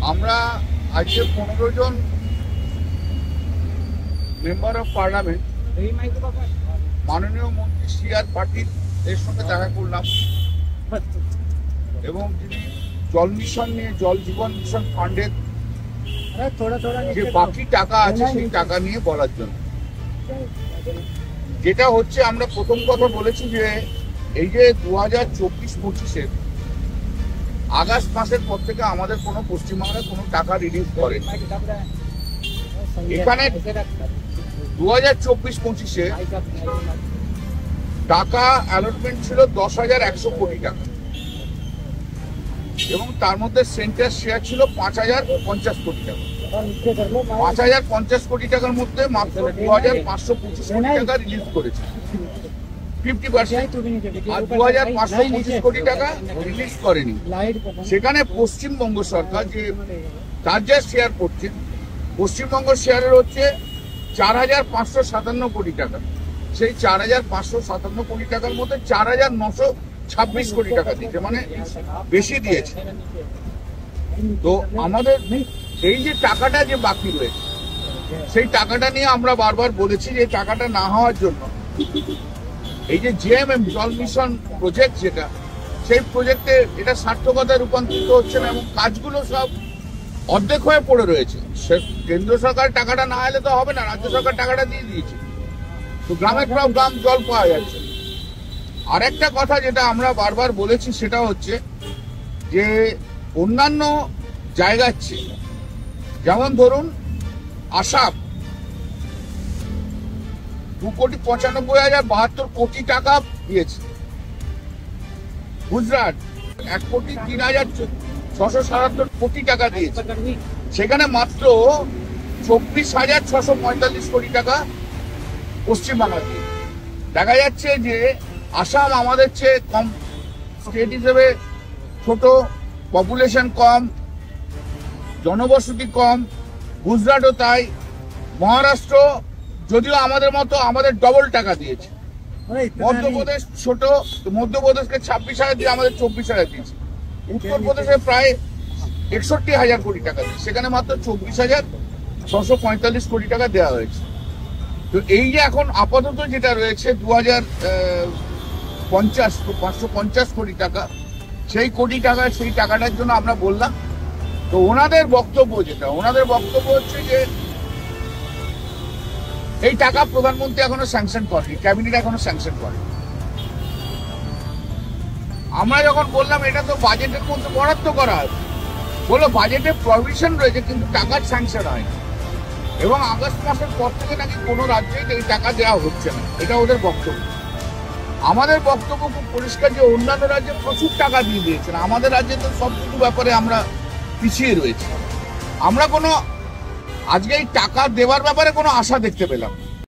আমরা আজকে 15 জন member of parliament মাননীয় মন্ত্রী সি.আর. পাটিল এর সঙ্গে দেখা করলাম এবং তিনি জল মিশন নিয়ে জল জীবন মিশন ফান্ডের যে বাকি টাকা আছে সেই টাকা নিয়ে বলার জন্য। যেটা হচ্ছে, আমরা প্রথম কথা বলেছি যে এই যে 2024-25-এর আগস্ট মাসের পর থেকে আমাদের কোনো পশ্চিমবাংলায় কোনো টাকা রিলিজ করে এখানে 2024-25-এ টাকা অ্যালটমেন্ট ছিল 10,100 কোটি টাকা এবং তার মধ্যে সেন্টার শেয়ার ছিল 5,050 কোটি টাকা। 5,050 কোটি টাকার মধ্যে মাত্র 2,525 কোটি টাকা রিলিজ করেছে, 50%, আর 2,525 কোটি টাকা রিলিজ করেনি। সেখানে পশ্চিমবঙ্গ সরকার যে তার যা শেয়ার করছে, পশ্চিমবঙ্গ শেয়ারের হচ্ছে 4,557 কোটি টাকা। সেই 4,557 কোটি টাকার মধ্যে 4,926 কোটি টাকা দিয়েছে, মানে বেশি দিয়েছে। তো আমাদের এই যে টাকাটা যে বাকি রয়েছে সেই টাকাটা নিয়ে আমরা বারবার বলেছি যে টাকাটা না হওয়ার জন্য এই যে জেএমএম জল মিশন প্রজেক্ট, যেটা সেই প্রজেক্টে এটা সার্থকতায় রূপান্তরিত হচ্ছে না এবং কাজগুলো সব অর্ধেক হয়ে পড়ে রয়েছে। কেন্দ্র সরকার টাকাটা না এলে তো হবে না, রাজ্য সরকার টাকাটা দিয়ে দিয়েছে, তো গ্রামের পর গ্রাম জল পাওয়া যাচ্ছে। আর একটা কথা যেটা আমরা বারবার বলেছি সেটা হচ্ছে যে অন্যান্য জায়গার চেয়ে, যেমন ধরুন আসাম 2,95,072 কোটি টাকা দিয়েছে, গুজরাট 1,03,677 কোটি টাকা দিয়েছে, সেখানে মাত্র 24,645 কোটি টাকা পশ্চিমবাংলা দিয়ে। দেখা যাচ্ছে যে আসাম আমাদের চেয়ে কম স্টেট হিসেবে ছোট, পপুলেশন কম, জনবসতি কম, গুজরাটও তাই, মহারাষ্ট্র যদিও আমাদের মতো আমাদের ডবল টাকা দিয়েছে, মধ্যপ্রদেশ ছোট, মধ্যপ্রদেশকে 26,000 দিয়ে আমাদের 24,000 দিয়েছে, উত্তরপ্রদেশে প্রায় 61,000 কোটি টাকা দিয়ে সেখানে মাত্র 24,645 কোটি টাকা দেওয়া হয়েছে। তো এই যে এখন আপাতত যেটা রয়েছে 2050 550 কোটি টাকা, সেই কোটি টাকা, সেই টাকাটার জন্য আমরা বললাম। তো ওনাদের বক্তব্য হচ্ছে যে এই টাকা প্রধানমন্ত্রী এখনো স্যাংশন করেনি, ক্যাবিনেট এখনো স্যাংশন করেনি। আমরা যখন বললাম এটা তো বাজেটের মধ্যে বরাদ্দ করা আছে, বললো বাজেটে প্রভিশন রয়েছে কিন্তু টাকার স্যাংশন হয়নি এবং আগস্ট মাসের পর থেকে নাকি কোনো রাজ্যে এই টাকা দেওয়া হচ্ছে না, এটা ওদের বক্তব্য। আমাদের বক্তব্য খুব পরিষ্কার যে অন্যান্য রাজ্যে প্রচুর টাকা দিয়ে দিয়েছেন, আমাদের রাজ্যে তো সবটুকু ব্যাপারে আমরা পিছিয়ে রয়েছি। আমরা কোনো আজকে এই টাকা দেওয়ার ব্যাপারে কোনো আশা দেখতে পেলাম।